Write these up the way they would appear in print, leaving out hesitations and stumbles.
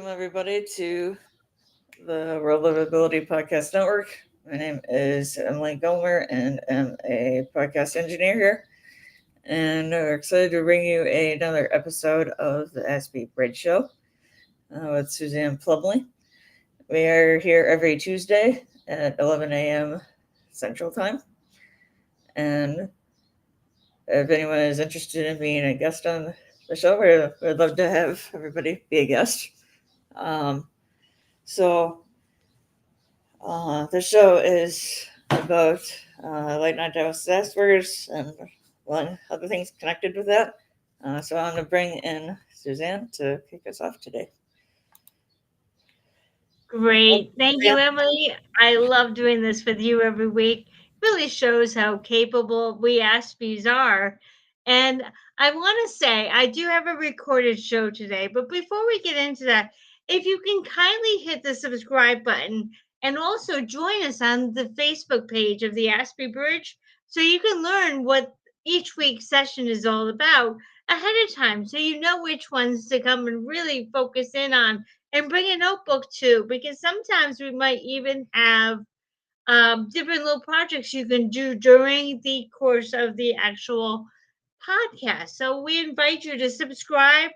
Welcome, everybody, to the World Livability Podcast Network. My name is Emily Gomer, and I'm a podcast engineer here. And we're excited to bring you another episode of the Aspie Bridge Show with Suzanne Plumley. We are here every Tuesday at 11 a.m. Central Time. And if anyone is interested in being a guest on the show, we'd love to have everybody be a guest. The show is about late night disasters and other things connected with that. So I'm going to bring in Suzanne to kick us off today. Great. Thank you, Emily. I love doing this with you every week. It really shows how capable we Aspies are. And I want to say, I do have a recorded show today, but before we get into that, if you can kindly hit the subscribe button and also join us on the Facebook page of the Aspie Bridge so you can learn what each week's session is all about ahead of time so you know which ones to come and really focus in on and bring a notebook too, because sometimes we might even have different little projects you can do during the course of the actual podcast. So we invite you to subscribe,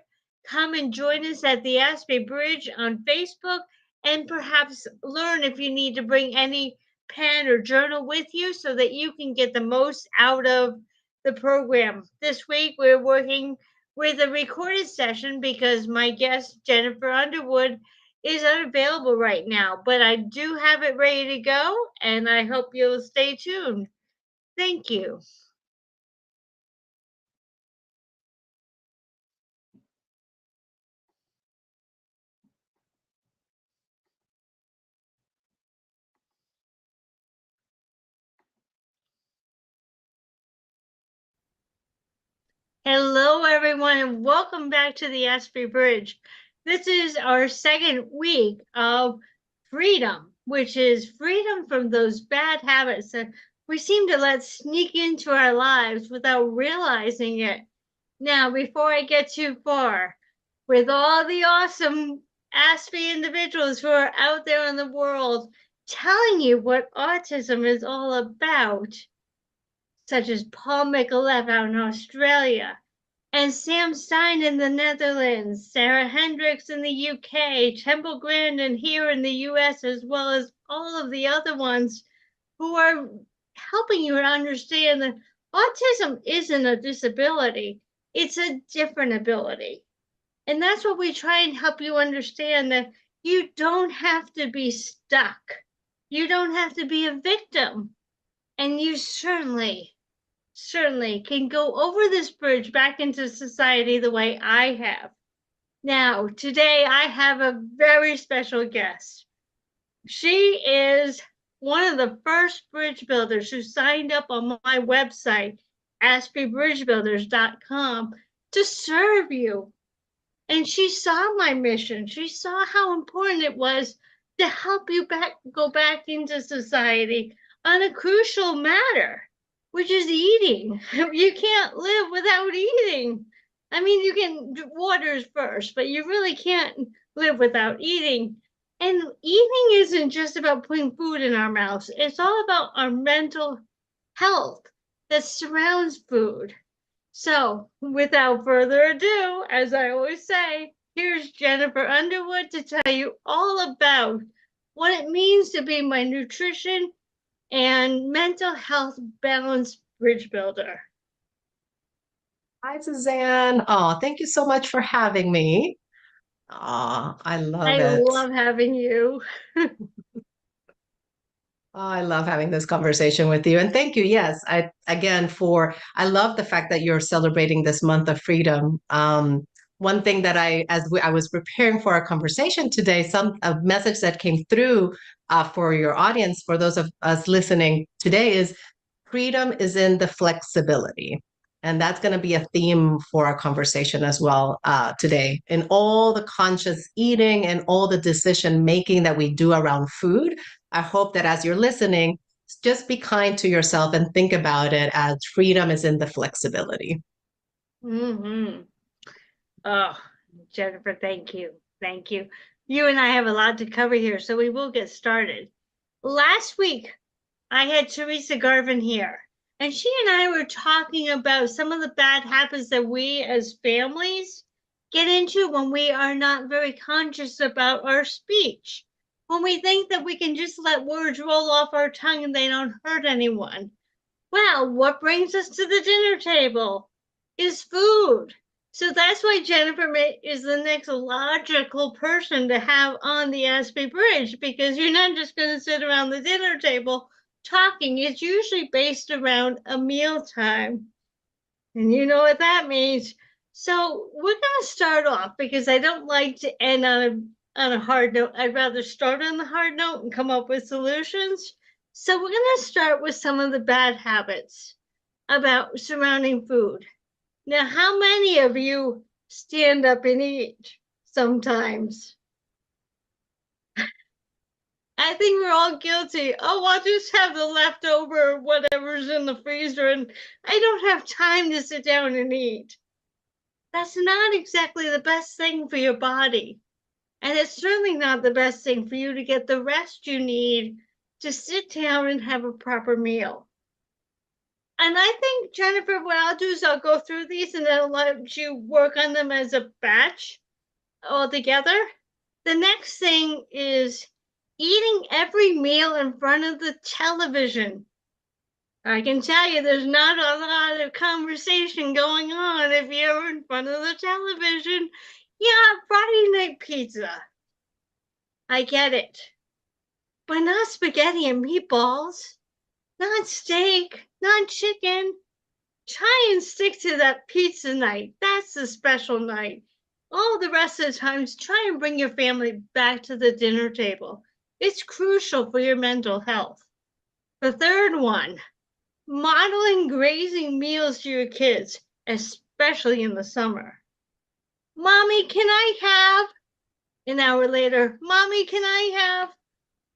come and join us at the Aspie Bridge on Facebook, and perhaps learn if you need to bring any pen or journal with you so that you can get the most out of the program. This week we're working with a recorded session because my guest, Jennifer Underwood, is unavailable right now, but I do have it ready to go, and I hope you'll stay tuned. Thank you. Hello, everyone, and welcome back to the Aspie Bridge. This is our second week of freedom, which is freedom from those bad habits that we seem to let sneak into our lives without realizing it. Now, before I get too far, with all the awesome Aspie individuals who are out there in the world telling you what autism is all about, such as Paul Micallef out in Australia, and Sam Stein in the Netherlands, Sarah Hendricks in the UK, Temple Grandin here in the US, as well as all of the other ones who are helping you to understand that autism isn't a disability, it's a different ability. And that's what we try and help you understand, that you don't have to be stuck. You don't have to be a victim. And you certainly can go over this bridge back into society the way I have. Now, today I have a very special guest. She is one of the first bridge builders who signed up on my website, aspiebridgebuilders.com, to serve you. And she saw my mission. She saw how important it was to help you go back into society on a crucial matter, which is eating. You can't live without eating. I mean, you can do waters first, but you really can't live without eating. And eating isn't just about putting food in our mouths. It's all about our mental health that surrounds food. So, without further ado, as I always say, here's Jennifer Underwood to tell you all about what it means to be my nutrition and mental health balanced bridge builder. Hi, Suzanne. Oh, thank you so much for having me. Oh, I love it. love having you. I love having this conversation with you. And thank you. Yes, I love the fact that you're celebrating this month of freedom. One thing that I was preparing for our conversation today, a message that came through for your audience, for those of us listening today, is freedom is in the flexibility. And that's going to be a theme for our conversation as well today. In all the conscious eating and all the decision making that we do around food, I hope that as you're listening, just be kind to yourself and think about it as freedom is in the flexibility. Mm-hmm. Oh, Jennifer, thank you. Thank you. you and I have a lot to cover here, so we will get started. Last week, I had Teresa Garvin here, and she and I were talking about some of the bad habits that we as families get into when we are not very conscious about our speech. When we think that we can just let words roll off our tongue and they don't hurt anyone. Well, what brings us to the dinner table is food. So that's why Jennifer is the next logical person to have on the Aspie Bridge, because you're not just going to sit around the dinner table talking. It's usually based around a meal time. And you know what that means. So we're going to start off, because I don't like to end on a hard note. I'd rather start on the hard note and come up with solutions. So we're going to start with some of the bad habits about surrounding food. Now, how many of you stand up and eat sometimes? I think we're all guilty. Oh, I'll just have the leftover whatever's in the freezer, and I don't have time to sit down and eat. That's not exactly the best thing for your body. And it's certainly not the best thing for you to get the rest you need to sit down and have a proper meal. And I think, Jennifer, what I'll do is I'll go through these and then I'll let you work on them as a batch all together. The next thing is eating every meal in front of the television. I can tell you there's not a lot of conversation going on if you're in front of the television. Yeah, Friday night pizza. I get it. But not spaghetti and meatballs, not steak, not chicken. Try and stick to that pizza night. That's the special night. All the rest of the times, try and bring your family back to the dinner table. It's crucial for your mental health. The third one, modeling grazing meals to your kids, especially in the summer. Mommy, can I have? An hour later, Mommy, can I have?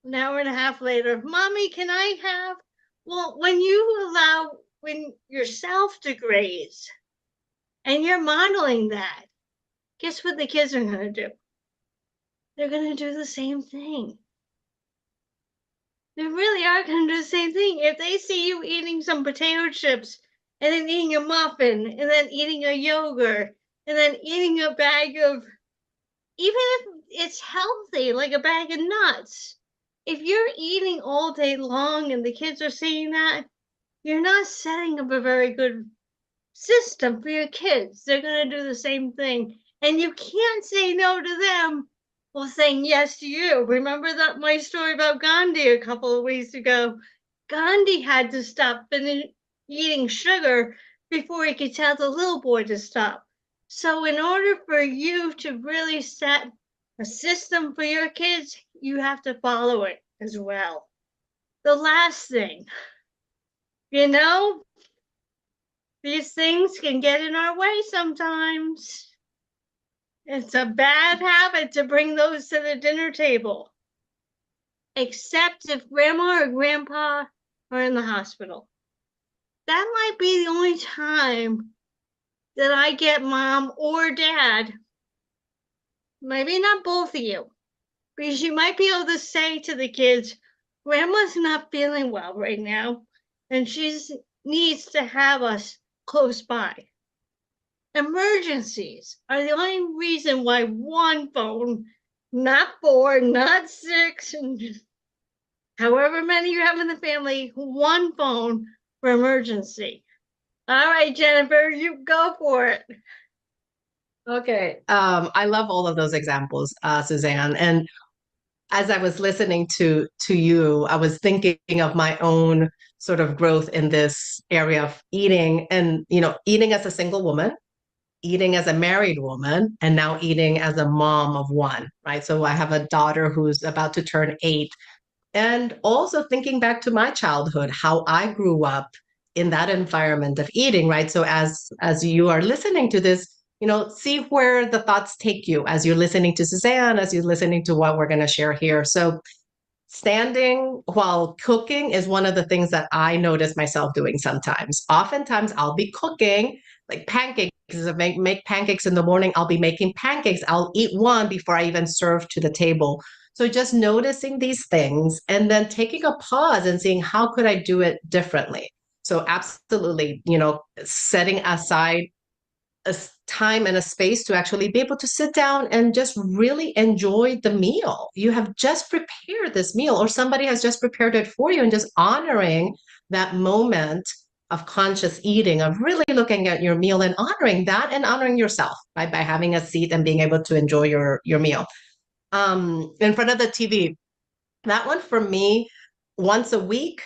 An hour and a half later, Mommy, can I have? Well, when you allow yourself to graze and you're modeling that, guess what the kids are going to do? They're going to do the same thing. They really are going to do the same thing. If they see you eating some potato chips and then eating a muffin and then eating a yogurt and then eating a bag of, even if it's healthy, like a bag of nuts, if you're eating all day long and the kids are seeing that, you're not setting up a very good system for your kids. They're going to do the same thing. And you can't say no to them while saying yes to you. Remember that my story about Gandhi a couple of weeks ago? Gandhi had to stop eating sugar before he could tell the little boy to stop. So in order for you to really set a system for your kids, you have to follow it as well. The last thing, these things can get in our way sometimes. It's a bad habit to bring those to the dinner table, except if grandma or grandpa are in the hospital. That might be the only time that I get mom or dad, maybe not both of you, because you might be able to say to the kids, Grandma's not feeling well right now, and she needs to have us close by. Emergencies are the only reason why one phone, not 4, not 6, and however many you have in the family, one phone for emergency. All right, Jennifer, you go for it. Okay. I love all of those examples, Suzanne. And as I was listening to you, I was thinking of my own sort of growth in this area of eating and, eating as a single woman, eating as a married woman, and now eating as a mom of one, right? So I have a daughter who's about to turn 8. And also thinking back to my childhood, how I grew up in that environment of eating, right? So as you are listening to this, see where the thoughts take you as you're listening to Suzanne, as you're listening to what we're going to share here. So standing while cooking is one of the things that I notice myself doing sometimes. Oftentimes I'll be cooking like pancakes make pancakes in the morning, I'll be making pancakes. I'll eat one before I even serve to the table. So just noticing these things and then taking a pause and seeing how could I do it differently. So absolutely, setting aside a time and a space to actually be able to sit down and just really enjoy the meal. You have just prepared this meal, or somebody has just prepared it for you, and just honoring that moment of conscious eating, of really looking at your meal and honoring that and honoring yourself, right? By having a seat and being able to enjoy your meal. In front of the TV, that one for me, once a week,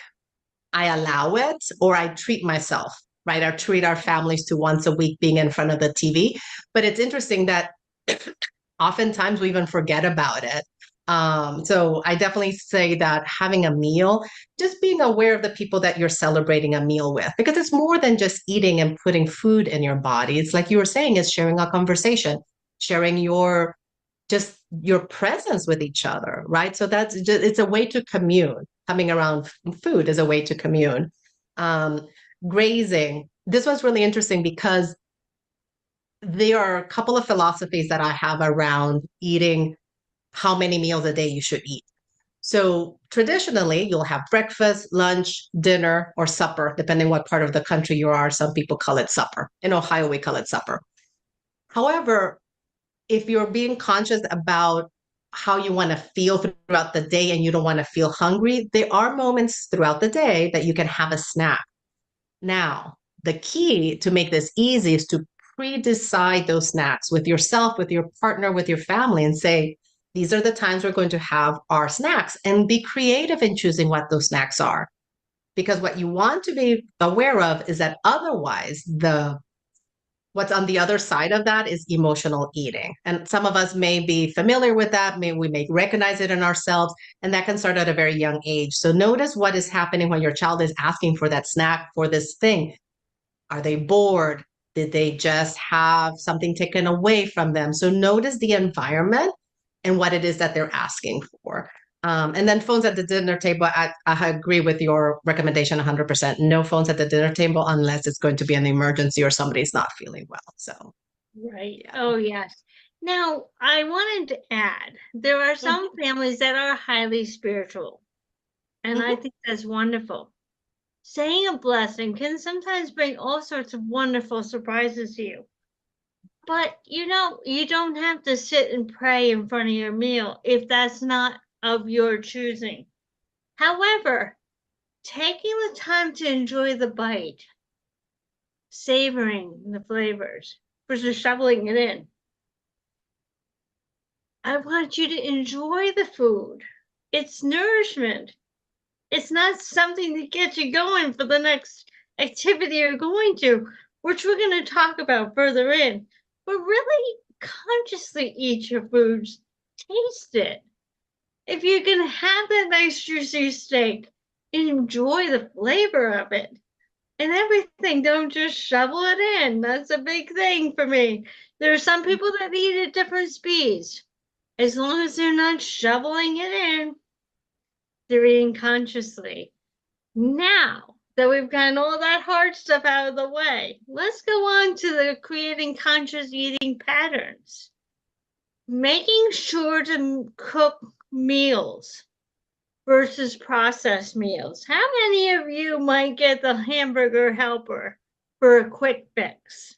I allow it, or I treat myself, right? I treat our families to once a week being in front of the TV. But it's interesting that oftentimes we even forget about it. So I definitely say that having a meal, just being aware of the people that you're celebrating a meal with, because it's more than just eating and putting food in your body. It's like you were saying, it's sharing a conversation, sharing just your presence with each other, right? So it's a way to commune. Coming around food is a way to commune. Grazing. This was really interesting because there are a couple of philosophies that I have around eating, how many meals a day you should eat. So traditionally, you'll have breakfast, lunch, dinner, or supper, depending what part of the country you are. Some people call it supper. In Ohio, we call it supper. However, if you're being conscious about how you want to feel throughout the day and you don't want to feel hungry, there are moments throughout the day that you can have a snack. Now, the key to make this easy is to pre-decide those snacks with yourself, with your partner, with your family, and say, these are the times we're going to have our snacks, and be creative in choosing what those snacks are. Because what you want to be aware of is that otherwise what's on the other side of that is emotional eating. And some of us may be familiar with that. We may recognize it in ourselves, and that can start at a very young age. So notice what is happening when your child is asking for that snack, for this thing. Are they bored? Did they just have something taken away from them? So notice the environment and what it is that they're asking for. And then phones at the dinner table, I agree with your recommendation 100%. No phones at the dinner table unless it's going to be an emergency or somebody's not feeling well. So, Right. yeah. Oh, yes. Now, I wanted to add, there are some families that are highly spiritual, and I think that's wonderful. Saying a blessing can sometimes bring all sorts of wonderful surprises to you. But you don't have to sit and pray in front of your meal if that's not of your choosing. However, taking the time to enjoy the bite, savoring the flavors versus shoveling it in. I want you to enjoy the food. It's nourishment. It's not something to get you going for the next activity you're going to, which we're going to talk about further in. But really consciously eat your foods, taste it. If you can have that nice juicy steak, enjoy the flavor of it. And everything, don't just shovel it in. That's a big thing for me. There are some people that eat at different speeds. As long as they're not shoveling it in, they're eating consciously. Now that we've gotten all that hard stuff out of the way, let's go on to the creating conscious eating patterns. Making sure to cook meals versus processed meals. How many of you might get the hamburger helper for a quick fix?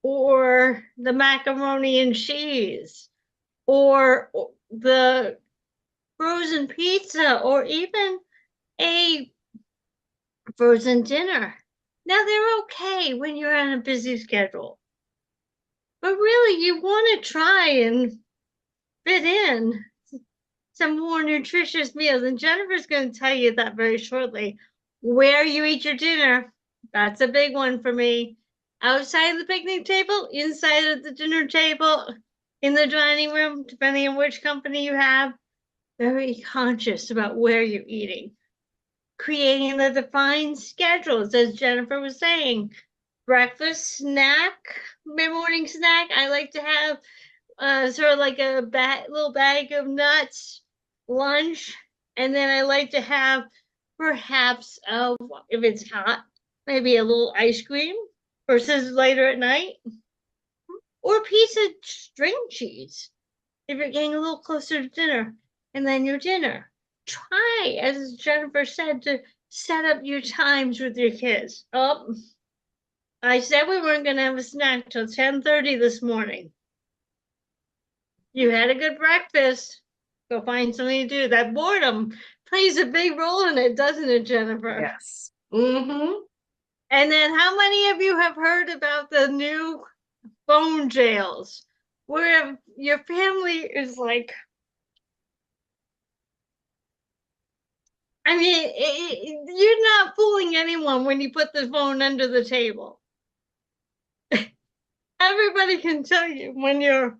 Or the macaroni and cheese? Or the frozen pizza? Or even a frozen dinner? Now, they're okay when you're on a busy schedule. But really, you want to try and fit in some more nutritious meals. And Jennifer's going to tell you that very shortly. Where you eat your dinner, that's a big one for me. Outside the picnic table, inside of the dinner table, in the dining room, depending on which company you have. Very conscious about where you're eating. Creating the defined schedules, as Jennifer was saying. Breakfast snack, mid-morning snack. I like to have sort of like a little bag of nuts. Lunch, and then I like to have perhaps, if it's hot, maybe a little ice cream versus later at night. or a piece of string cheese if you're getting a little closer to dinner, and then your dinner. Try, as Jennifer said, to set up your times with your kids. Oh, I said we weren't going to have a snack till 10:30 this morning. You had a good breakfast. Go find something to do. That boredom plays a big role in it, doesn't it, Jennifer? Yes. Mm-hmm. And then how many of you have heard about the new phone jails where your family is like, I mean, you're not fooling anyone when you put the phone under the table. Everybody can tell you when you're.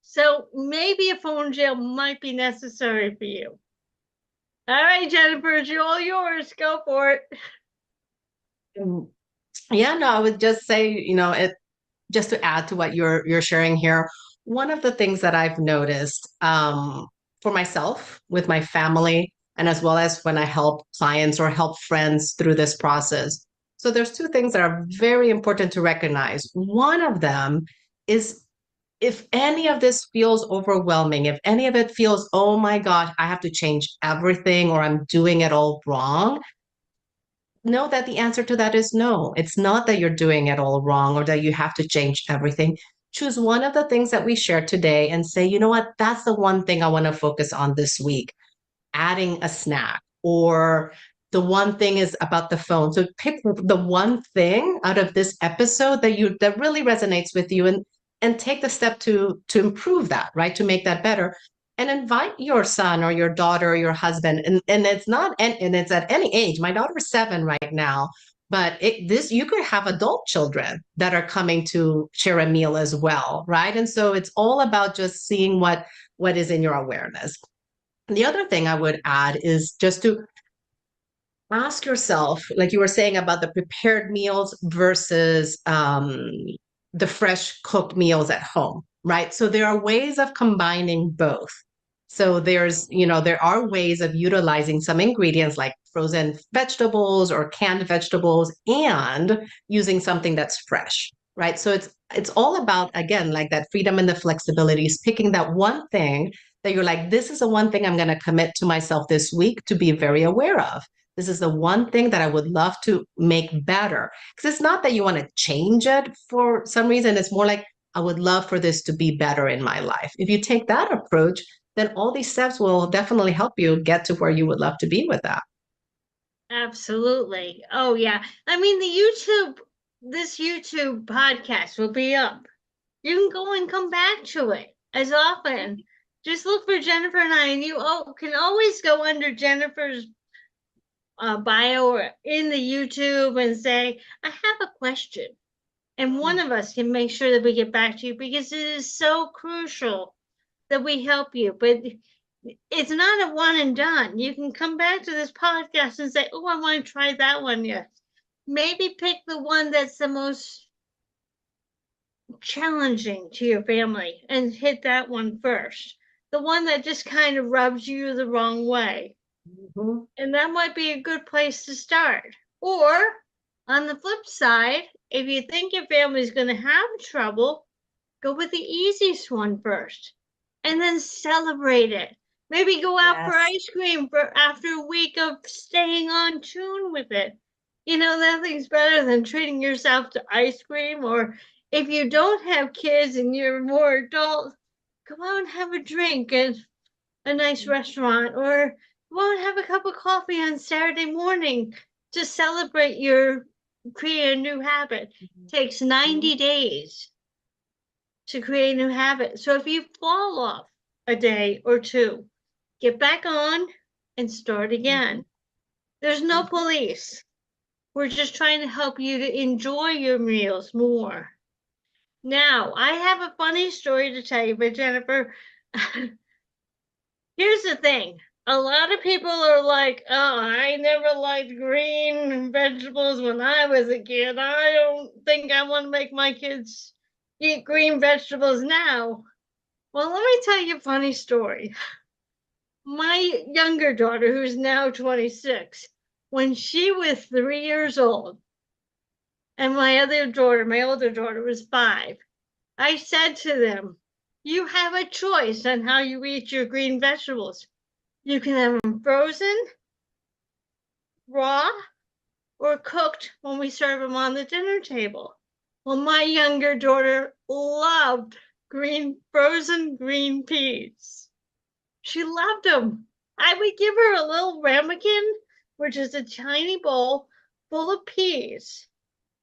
So maybe a phone jail might be necessary for you. All right, Jennifer, it's all yours. Go for it. Yeah, no, I would just say, just to add to what you're sharing here, one of the things that I've noticed for myself with my family, and as well as when I help clients or help friends through this process. So there's two things that are very important to recognize. One of them is if any of this feels overwhelming, if any of it feels, oh my gosh, I have to change everything or I'm doing it all wrong, know that the answer to that is no. It's not that you're doing it all wrong or that you have to change everything. Choose one of the things that we shared today and say, you know what, that's the one thing I want to focus on this week. Adding a snack, or the one thing is about the phone. So pick the one thing out of this episode that really resonates with you, and take the step to improve that, right? To make that better. And invite your son or your daughter or your husband. And it's not, and it's at any age. My daughter's 7 right now, but you could have adult children that are coming to share a meal as well, right? And so it's all about just seeing what is in your awareness. The other thing I would add is just to ask yourself, like you were saying about the prepared meals versus the fresh cooked meals at home, right? So there are ways of combining both. So there are ways of utilizing some ingredients like frozen vegetables or canned vegetables and using something that's fresh, right? So it's all about, again, like that freedom and the flexibility is picking that one thing that you're like, this is the one thing I'm going to commit to myself this week to be very aware of. This is the one thing that I would love to make better. Because it's not that you want to change it for some reason. It's more like, I would love for this to be better in my life. If you take that approach, then all these steps will definitely help you get to where you would love to be with that. Absolutely. Oh, yeah. I mean, this YouTube podcast will be up. You can go and come back to it as often. Just look for Jennifer and I, and you can always go under Jennifer's bio or in the YouTube and say, I have a question. And one of us can make sure that we get back to you, because it is so crucial that we help you. But it's not a one and done. You can come back to this podcast and say, oh, I want to try that one. Yes. Maybe pick the one that's the most challenging to your family and hit that one first. The one that just kind of rubs you the wrong way. Mm-hmm. And that might be a good place to start. Or on the flip side, if you think your family's going to have trouble, go with the easiest one first and then celebrate it. Maybe go out for ice cream after a week of staying on tune with it. Nothing's better than treating yourself to ice cream. Or if you don't have kids and you're more adult, go out and have a drink at a nice restaurant, or go out and have a cup of coffee on Saturday morning to celebrate create a new habit. It takes 90 days to create a new habit. So if you fall off a day or two, get back on and start again. There's no police. We're just trying to help you to enjoy your meals more. Now, I have a funny story to tell you, but Jennifer, here's the thing. A lot of people are like, oh, I never liked green vegetables when I was a kid. I don't think I want to make my kids eat green vegetables now. Well, let me tell you a funny story. My younger daughter, who's now 26, when she was 3 years old, and my older daughter was 5, I said to them, you have a choice on how you eat your green vegetables. You can have them frozen, raw, or cooked when we serve them on the dinner table. Well, my younger daughter loved frozen green peas. She loved them. I would give her a little ramekin, which is a tiny bowl full of peas.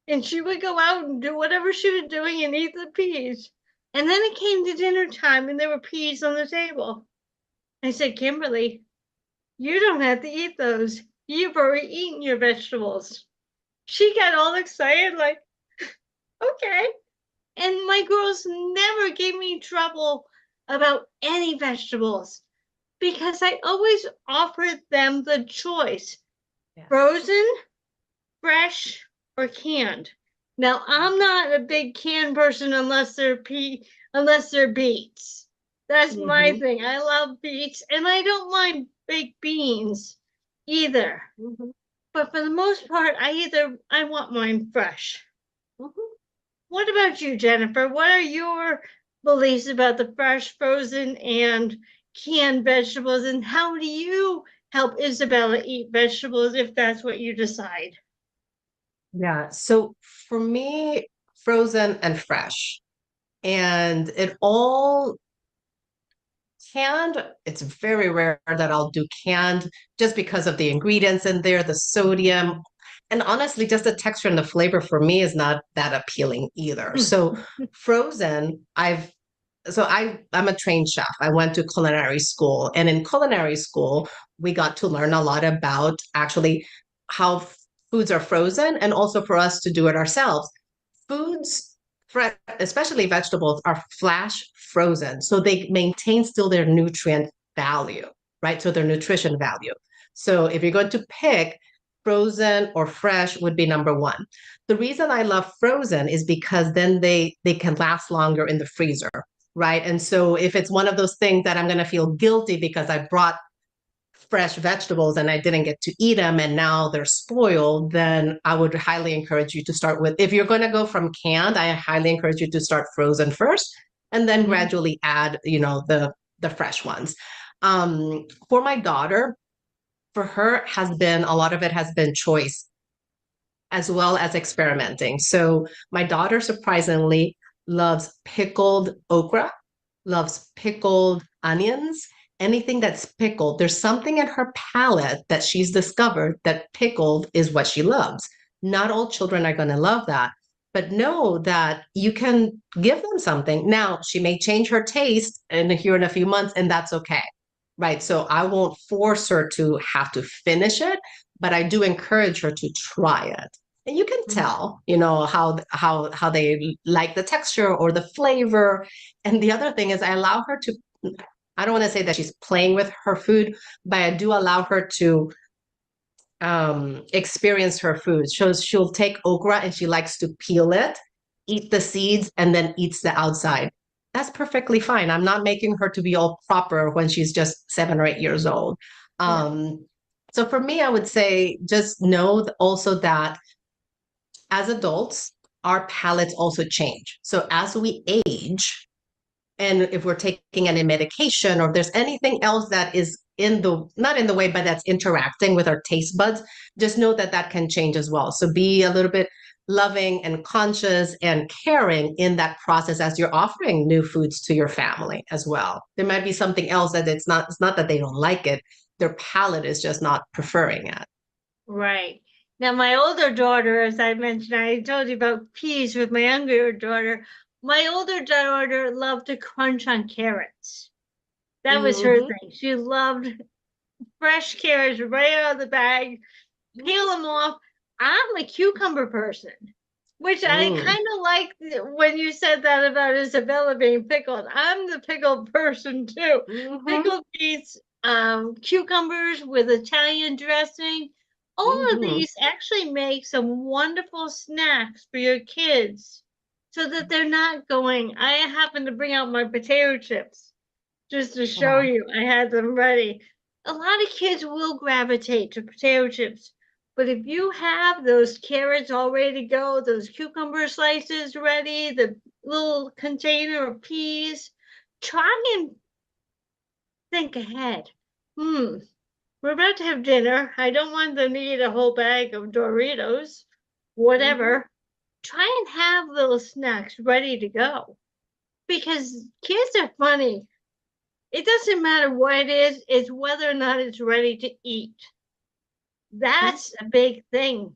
And she would go out and do whatever she was doing and eat the peas. And then it came to dinner time and there were peas on the table. I said, Kimberly, you don't have to eat those. You've already eaten your vegetables. She got all excited, like, okay. And my girls never gave me trouble about any vegetables because I always offered them the choice, frozen, fresh, or canned. Now, I'm not a big canned person unless they're beets. That's my thing. I love beets, and I don't mind baked beans either. But for the most part, I want mine fresh. What about you, Jennifer? What are your beliefs about the fresh, frozen, and canned vegetables, and how do you help Isabella eat vegetables if that's what you decide? Yeah. So for me, frozen and fresh. And it all canned, it's very rare that I'll do canned just because of the ingredients in there, the sodium. And honestly, just the texture and the flavor for me is not that appealing either. So frozen, I'm a trained chef. I went to culinary school, and in culinary school, we got to learn a lot about actually how foods are frozen and also for us to do it ourselves. Foods, especially vegetables, are flash frozen, so they maintain still their nutrient value, right? So their nutrition value. So if you're going to pick, frozen or fresh would be number one. The reason I love frozen is because then they can last longer in the freezer, right? And so if it's one of those things that I'm going to feel guilty because I brought fresh vegetables and I didn't get to eat them and now they're spoiled, then I would highly encourage you to start with, if you're going to go from canned, I highly encourage you to start frozen first and then gradually add, the fresh ones. For my daughter, for her a lot of it has been choice as well as experimenting. So my daughter surprisingly loves pickled okra, loves pickled onions, anything that's pickled. There's something in her palate that she's discovered that pickled is what she loves. Not all children are going to love that, but know that you can give them something. Now, she may change her taste here in a few months, and that's okay. Right. So I won't force her to have to finish it, but I do encourage her to try it. And you can tell, how they like the texture or the flavor. And the other thing is I allow her to, I don't want to say that she's playing with her food, but I do allow her to experience her food. She'll take okra and she likes to peel it, eat the seeds, and then eats the outside. That's perfectly fine. I'm not making her to be all proper when she's just 7 or 8 years old. So for me, I would say just know also that as adults, our palates also change. So as we age, and if we're taking any medication or if there's anything else that is not in the way, but that's interacting with our taste buds, just know that that can change as well. So be a little bit loving and conscious and caring in that process as you're offering new foods to your family as well. There might be something else that it's not that they don't like it. Their palate is just not preferring it. Right. Now, my older daughter, as I mentioned, I told you about peas with my younger daughter. My older daughter loved to crunch on carrots. That was her thing. She loved fresh carrots right out of the bag, peel them off. I'm a cucumber person, which I kind of like when you said that about Isabella being pickled. I'm the pickled person too. Pickled beets, cucumbers with Italian dressing. All of these actually make some wonderful snacks for your kids so that they're not going. I happen to bring out my potato chips just to show you I had them ready. A lot of kids will gravitate to potato chips, but if you have those carrots all ready to go, those cucumber slices ready, the little container of peas. Try and think ahead. We're about to have dinner. I don't want them to eat a whole bag of Doritos, whatever. Try and have little snacks ready to go because kids are funny. It doesn't matter what it is, it's whether or not it's ready to eat. That's a big thing.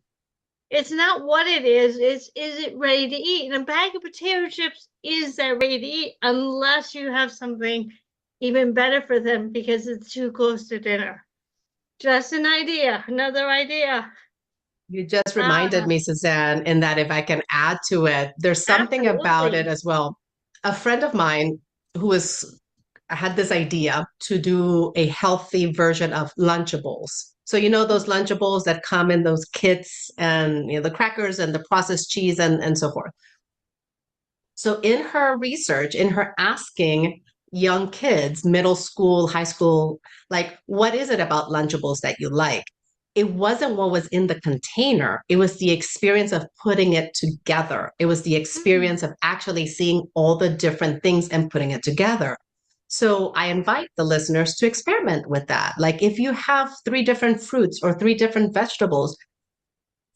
It's not what it is it ready to eat? And a bag of potato chips is that ready to eat unless you have something even better for them because it's too close to dinner. Just an idea, another idea. You just reminded me, Suzanne, in that if I can add to it, there's something about it Absolutely. as well. A friend of mine who had this idea to do a healthy version of Lunchables. So you know those Lunchables that come in those kits and the crackers and the processed cheese and so forth. So in her research, in her asking young kids, middle school, high school, like, what is it about Lunchables that you like? It wasn't what was in the container. It was the experience of putting it together. It was the experience of actually seeing all the different things and putting it together. So I invite the listeners to experiment with that. Like if you have 3 different fruits or 3 different vegetables,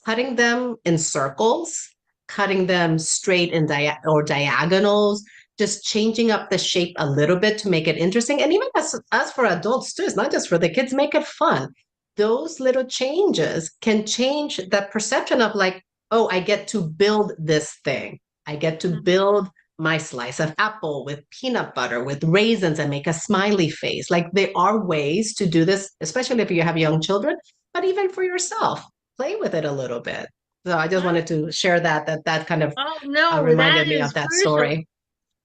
cutting them in circles, cutting them straight in or diagonals, just changing up the shape a little bit to make it interesting. And even as for adults too, it's not just for the kids, make it fun. Those little changes can change the perception of like, oh, I get to build this thing. I get to build my slice of apple with peanut butter, with raisins, and make a smiley face. Like there are ways to do this, especially if you have young children, but even for yourself, play with it a little bit. So I just wanted to share that kind of Oh no, that reminded me of is that crucial. story.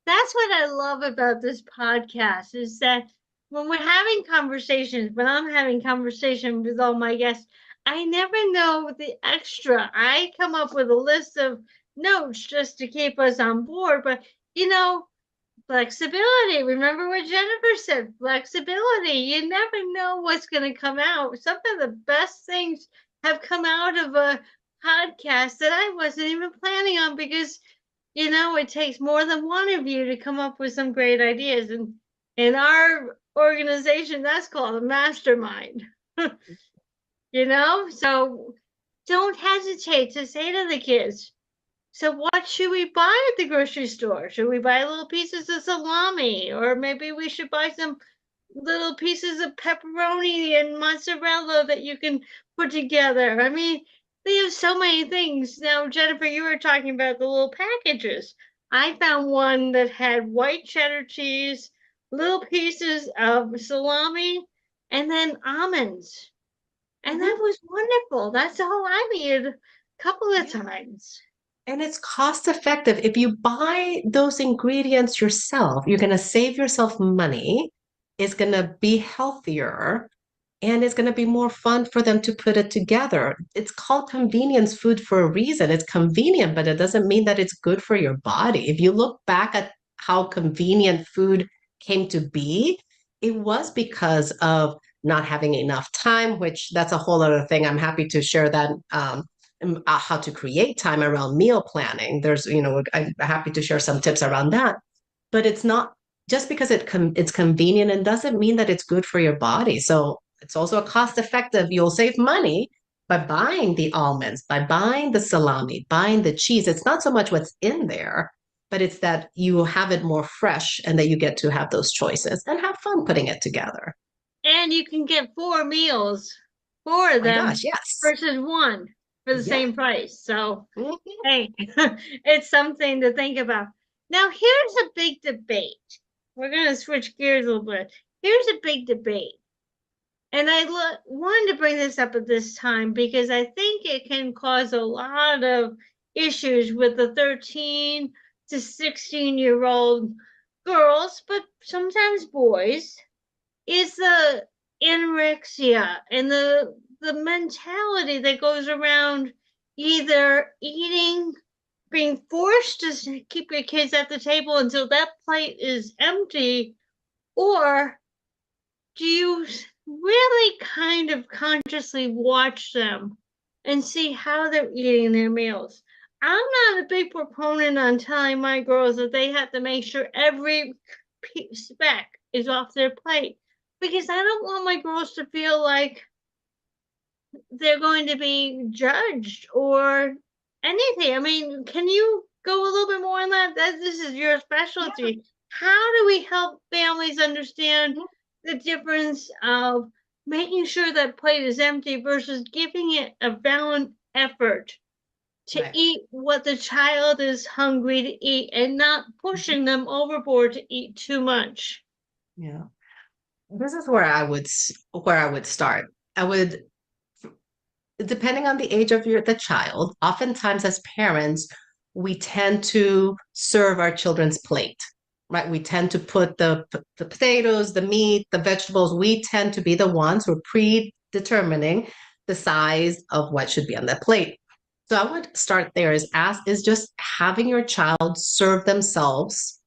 That's what I love about this podcast is that when we're having conversations, when I'm having conversation with all my guests, I never know the extra. I come up with a list of notes just to keep us on board, but you know, flexibility. Remember what Jennifer said, flexibility. You never know what's going to come out. Some of the best things have come out of a podcast that I wasn't even planning on because it takes more than one of you to come up with some great ideas. And in our organization, that's called a mastermind. So don't hesitate to say to the kids, so what should we buy at the grocery store? Should we buy little pieces of salami? Or maybe we should buy some little pieces of pepperoni and mozzarella that you can put together. I mean, they have so many things. Now, Jennifer, you were talking about the little packages. I found one that had white cheddar cheese, little pieces of salami, and then almonds. And that was wonderful. That's all I needed a couple of times. And it's cost effective. If you buy those ingredients yourself, you're going to save yourself money. It's going to be healthier and it's going to be more fun for them to put it together. It's called convenience food for a reason. It's convenient, but it doesn't mean that it's good for your body. If you look back at how convenient food came to be, it was because of not having enough time, which that's a whole other thing. I'm happy to share that how to create time around meal planning. I'm happy to share some tips around that. But it's not just because it's convenient and doesn't mean that it's good for your body. So it's also a cost effective. You'll save money by buying the almonds, by buying the salami, buying the cheese. It's not so much what's in there, but it's that you have it more fresh and that you get to have those choices and have fun putting it together. And you can get 4 meals, 4 of Oh my them gosh, yes. versus 1 for the Yeah. same price. So, Mhm. hey, it's something to think about. Now, here's a big debate. We're going to switch gears a little bit. Here's a big debate. And I wanted to bring this up at this time because I think it can cause a lot of issues with the 13 to 16-year-old girls, but sometimes boys, is the anorexia and the mentality that goes around either being forced to keep your kids at the table until that plate is empty, or do you really kind of consciously watch them and see how they're eating their meals? I'm not a big proponent on telling my girls that they have to make sure every speck is off their plate, because I don't want my girls to feel like they're going to be judged or anything. I mean, can you go a little bit more on that? This is your specialty. How do we help families understand the difference of making sure that plate is empty versus giving it a valiant effort to Right. eat what the child is hungry to eat and not pushing them overboard to eat too much? Yeah. This is where I would start. I would, depending on the age of the child, oftentimes as parents, we tend to serve our children's plate, right? We tend to put the potatoes, the meat, the vegetables. We tend to be the ones who are predetermining the size of what should be on the plate. So I would start there is just having your child serve themselves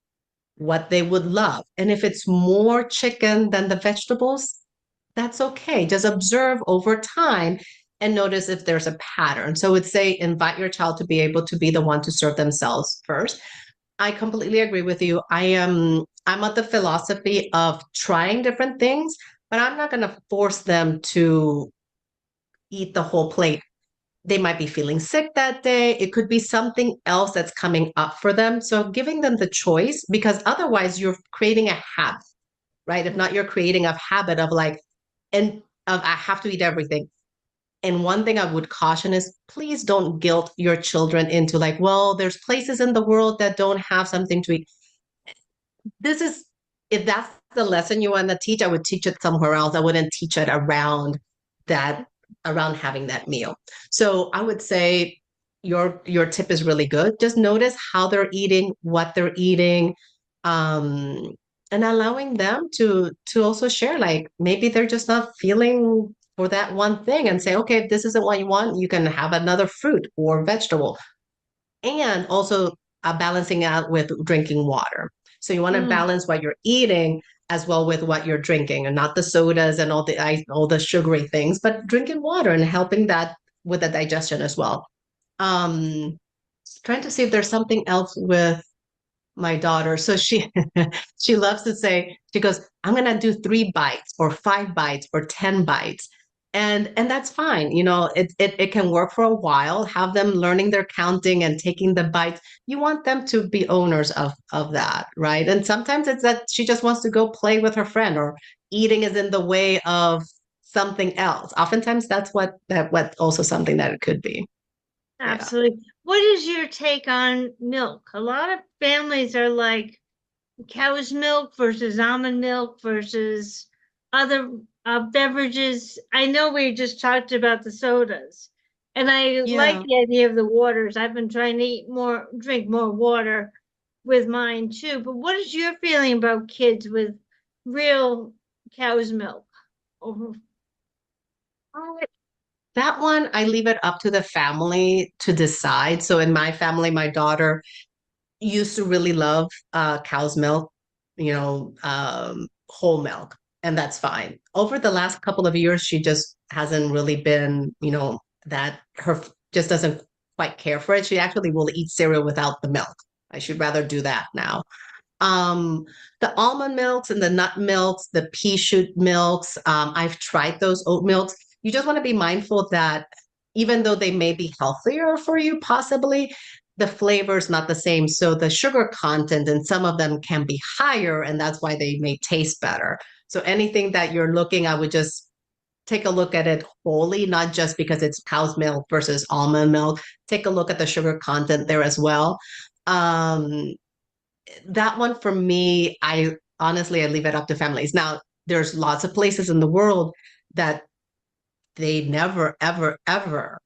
what they would love. And if it's more chicken than the vegetables, that's okay. Just observe over time and notice if there's a pattern. So I would say invite your child to be able to be the one to serve themselves first. I completely agree with you. I'm of the philosophy of trying different things, but I'm not going to force them to eat the whole plate. They might be feeling sick that day. It could be something else that's coming up for them. So giving them the choice, because otherwise you're creating a habit, right? If not, you're creating a habit of like, and of I have to eat everything. And one thing I would caution is please don't guilt your children into like, well, there's places in the world that don't have something to eat. This is, if that's the lesson you want to teach, I would teach it somewhere else. I wouldn't teach it that, around having that meal. So I would say your tip is really good. Just notice how they're eating, what they're eating, and allowing them to also share. Like maybe they're just not feeling for that one thing, and say, okay, if this isn't what you want, you can have another fruit or vegetable. And also balancing out with drinking water. So you want to Mm. balance what you're eating as well with what you're drinking, and not the sodas and all the ice, all the sugary things, but drinking water and helping that with the digestion as well. Um, Trying to see if there's something else with my daughter. So she she loves to say, she goes, I'm gonna do 3 bites or 5 bites or 10 bites. And that's fine. You know, it can work for a while, have them learning their counting and taking the bites. You want them to be owners of that, right? And sometimes it's that she just wants to go play with her friend, or eating is in the way of something else. Oftentimes that's what also something that it could be. Yeah. Absolutely. What is your take on milk? A lot of families are like cow's milk versus almond milk versus other beverages. I know we just talked about the sodas, and I like Yeah. the idea of the waters. I've been trying to drink more water with mine too. But what is your feeling about kids with real cow's milk? Over That one, I leave it up to the family to decide. So in my family, my daughter used to really love cow's milk, whole milk, and that's fine. Over the last couple of years, she just hasn't really been, that her just doesn't quite care for it. She actually will eat cereal without the milk. I should rather do that now. Um, the almond milks and the nut milks, the pea shoot milks, I've tried those oat milks. You just want to be mindful that even though they may be healthier for you, possibly, the flavor is not the same. So the sugar content in some of them can be higher, and that's why they may taste better. So anything that you're looking, I would just take a look at it wholly, not just because it's cow's milk versus almond milk. Take a look at the sugar content there as well. Um, that one for me, I leave it up to families. Now, there's lots of places in the world that they never, ever, ever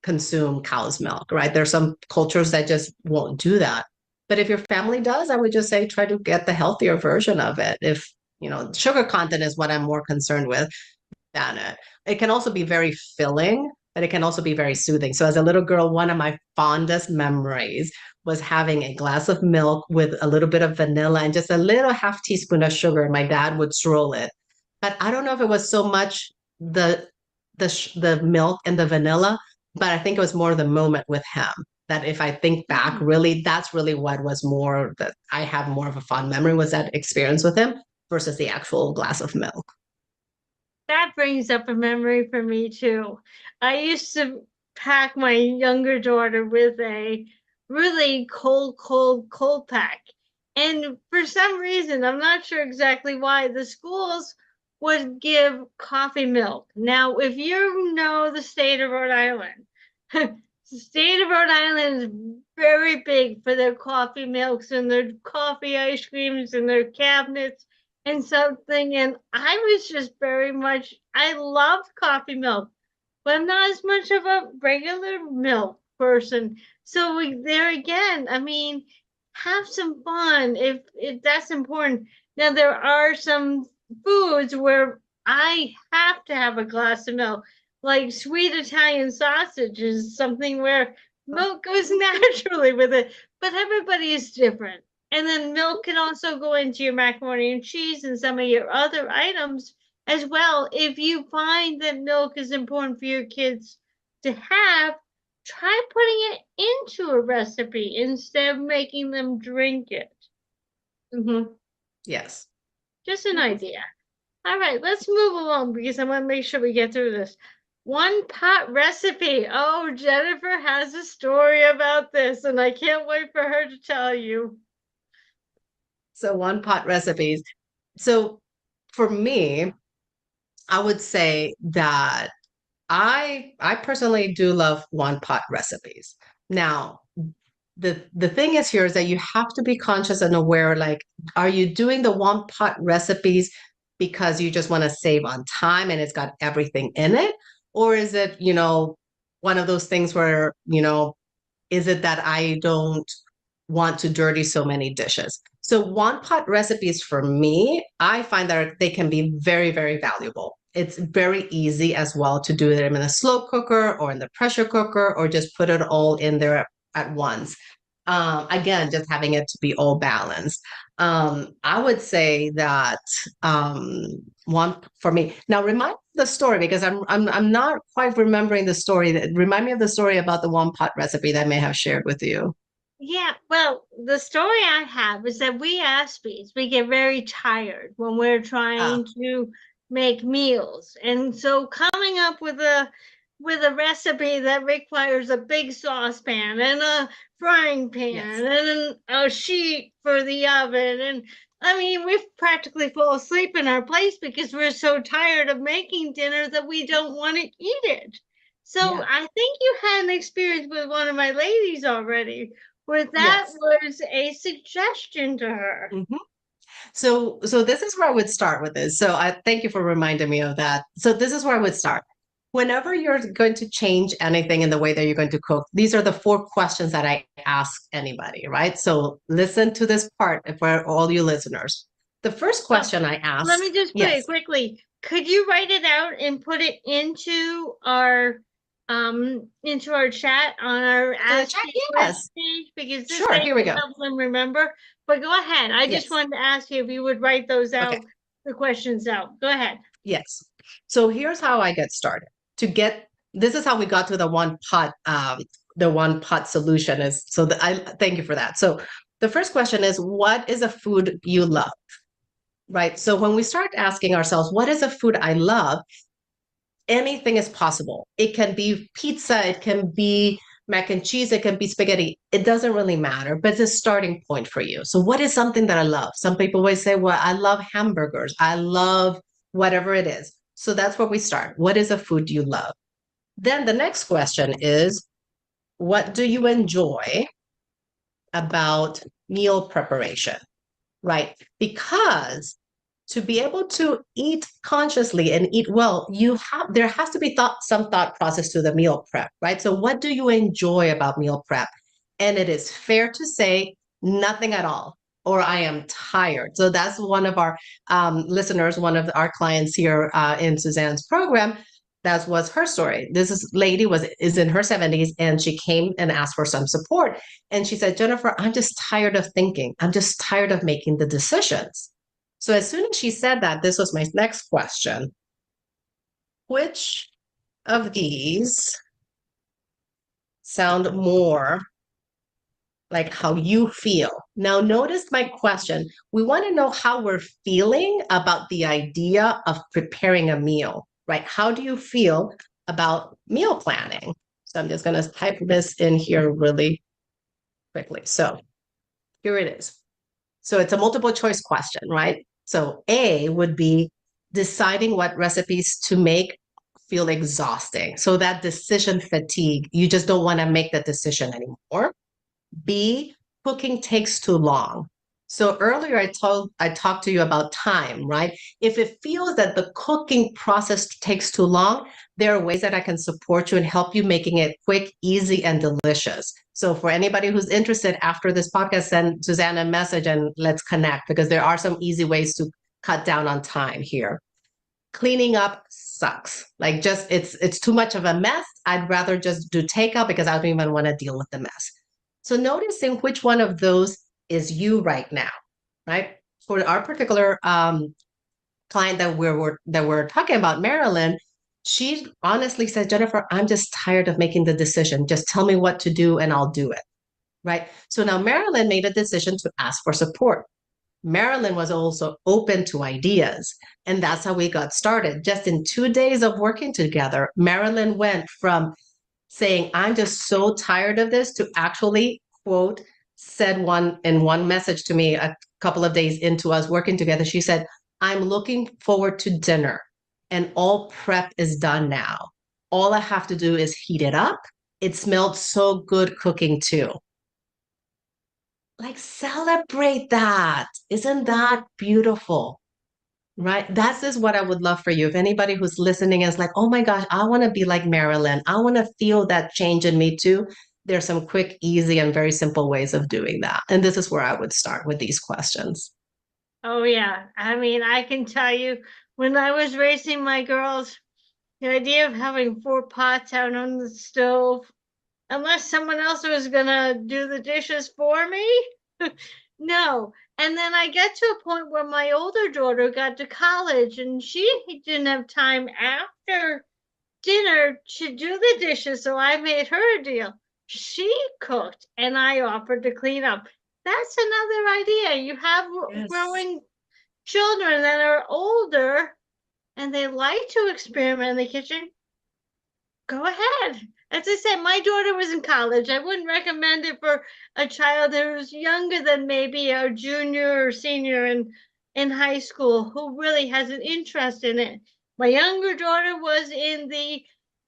consume cow's milk, right? There's some cultures that just won't do that. But if your family does, I would just say try to get the healthier version of it. If, sugar content is what I'm more concerned with than it. It can also be very filling, but it can also be very soothing. So as a little girl, one of my fondest memories was having a glass of milk with a little bit of vanilla and just a little half teaspoon of sugar. My dad would swirl it. But I don't know if it was so much the the milk and the vanilla, but I think it was more the moment with him that if I think back, really, that's really what was more that I have more of a fond memory was that experience with him versus the actual glass of milk. That brings up a memory for me too. I used to pack my younger daughter with a really cold pack. And for some reason, I'm not sure exactly why, the schools would give coffee milk. Now, if you know the state of Rhode Island, the state of Rhode Island is very big for their coffee milks and their coffee ice creams and their cabinets and something. And I was just very much, I loved coffee milk, but I'm not as much of a regular milk person. So there again, I mean, have some fun if that's important. Now there are some foods where I have to have a glass of milk, like sweet Italian sausage is something where milk goes naturally with it, but everybody is different. And then milk can also go into your macaroni and cheese and some of your other items as well. If you find that milk is important for your kids to have, try putting it into a recipe instead of making them drink it. Yes. Just an idea. All right, let's move along because I want to make sure we get through this. One pot recipe. Oh, Jennifer has a story about this, and I can't wait for her to tell you. So one pot recipes. So for me, I would say that I personally do love one pot recipes. Now, the thing is here is that you have to be conscious and aware, like, are you doing the one pot recipes because you just want to save on time and it's got everything in it? Or is it, one of those things where, is it that I don't want to dirty so many dishes? So one pot recipes for me, I find that they can be very, very valuable. It's very easy as well to do them in a slow cooker or in the pressure cooker or just put it all in there at once. Again, just having it to be all balanced. I would say that one for me. Now, remind me the story because I'm not quite remembering the story. Remind me of the story about the one pot recipe that I may have shared with you. Yeah, well, the story I have is that we Aspies, we get very tired when we're trying to make meals. And so coming up with a recipe that requires a big saucepan and a frying pan and a sheet for the oven. And I mean, we practically fall asleep in our place because we're so tired of making dinner that we don't want to eat it. So I think you had an experience with one of my ladies already where that was a suggestion to her. So this is where I would start with this. So I thank you for reminding me of that. So this is where I would start. Whenever you're going to change anything in the way that you're going to cook, these are the 4 questions that I ask anybody, right? So listen to this part for all you listeners. The first question I ask. Let me just put it quickly. Could you write it out and put it into our chat on our Aspie page because this here we go. help them remember. But go ahead. I just wanted to ask you if you would write those out, the questions out. Go ahead. Yes. So here's how I get started. This is how we got to the one pot solution is I thank you for that. So the first question is, what is a food you love? Right. So when we start asking ourselves, what is a food I love? Anything is possible. It can be pizza, it can be mac and cheese, it can be spaghetti. It doesn't really matter, but it's a starting point for you. So what is something that I love? Some people always say, well, I love hamburgers. I love whatever it is. So that's where we start. What is a food you love? Then the next question is, what do you enjoy about meal preparation? Right? Because to be able to eat consciously and eat well, there has to be some thought process to the meal prep, right? So what do you enjoy about meal prep? And it is fair to say nothing at all, or I am tired. So that's one of our listeners, one of our clients here in Suzanne's program. That was her story. Lady is in her 70s and she came and asked for some support. And she said, Jennifer, I'm just tired of thinking. I'm just tired of making the decisions. So as soon as she said that, this was my next question. Which of these sound more like how you feel. Now, notice my question. We want to know how we're feeling about the idea of preparing a meal, right? How do you feel about meal planning? So I'm just going to type this in here really quickly. So here it is. So it's a multiple choice question, right? So A would be deciding what recipes to make feel exhausting. So that decision fatigue, you just don't want to make the decision anymore. B, cooking takes too long. So earlier I talked to you about time, right? If it feels that the cooking process takes too long, there are ways that I can support you and help you making it quick, easy, and delicious. So for anybody who's interested after this podcast, send Suzanne a message and let's connect because there are some easy ways to cut down on time here. Cleaning up sucks. Like just it's too much of a mess. I'd rather just do takeout because I don't even want to deal with the mess. So noticing which one of those is you right now, right? For our particular client that we're talking about, Marilyn, she honestly said, Jennifer, I'm just tired of making the decision. Just tell me what to do and I'll do it, right? So now Marilyn made a decision to ask for support. Marilyn was also open to ideas. And that's how we got started. Just in 2 days of working together, Marilyn went from saying, I'm just so tired of this to actually, quote, said one message to me a couple of days into us working together. She said, I'm looking forward to dinner and all prep is done now. All I have to do is heat it up. It smelled so good cooking too. Like celebrate that. Isn't that beautiful? Right? That's just what I would love for you. If anybody who's listening is like, oh my gosh, I want to be like Marilyn. I want to feel that change in me too. There's some quick, easy, and very simple ways of doing that. And this is where I would start with these questions. Oh, yeah. I mean, I can tell you when I was raising my girls, the idea of having 4 pots out on the stove, unless someone else was going to do the dishes for me, no. And then I get to a point where my older daughter got to college and she didn't have time after dinner to do the dishes. So I made her a deal. She cooked and I offered to clean up. That's another idea. You have growing children that are older and they like to experiment in the kitchen. Go ahead. As I said, my daughter was in college. I wouldn't recommend it for a child who's younger than maybe a junior or senior in high school who really has an interest in it. My younger daughter was in the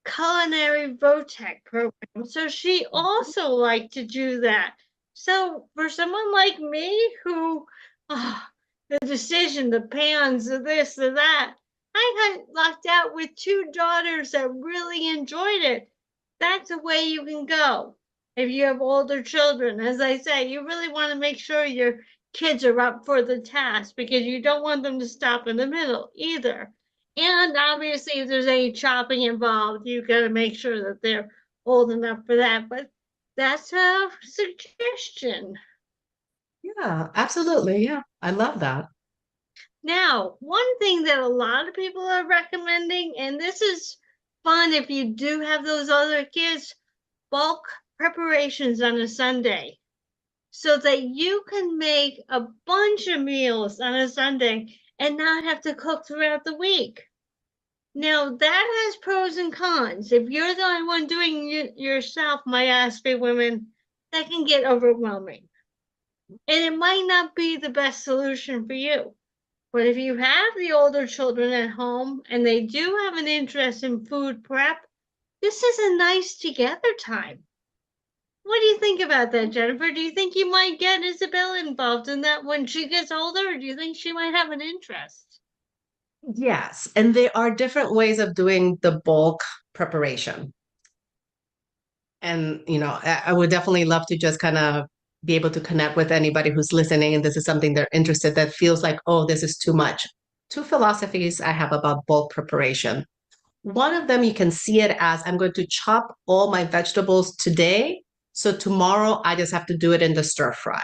culinary VOTEC program, so she also liked to do that. So for someone like me who, the decision, the pans, the this, the that, I got locked out with 2 daughters that really enjoyed it. That's a way you can go. If you have older children, as I say, you really want to make sure your kids are up for the task because you don't want them to stop in the middle either. And obviously, if there's any chopping involved, you got to make sure that they're old enough for that. But that's a suggestion. Yeah, absolutely. Yeah, I love that. Now, one thing that a lot of people are recommending, and this is fun if you do have those other kids, bulk preparations on a Sunday so that you can make a bunch of meals on a Sunday and not have to cook throughout the week. Now, that has pros and cons. If you're the only one doing it yourself, my Aspie women, that can get overwhelming. And it might not be the best solution for you. But if you have the older children at home and they do have an interest in food prep, this is a nice together time. What do you think about that, Jennifer? Do you think you might get Isabel involved in that when she gets older, or do you think she might have an interest? Yes, and there are different ways of doing the bulk preparation. And, I would definitely love to just kind of be able to connect with anybody who's listening and this is something they're interested that feels like, oh, this is too much. 2 philosophies I have about bulk preparation. One of them, you can see it as I'm going to chop all my vegetables today. So tomorrow I just have to do it in the stir fry.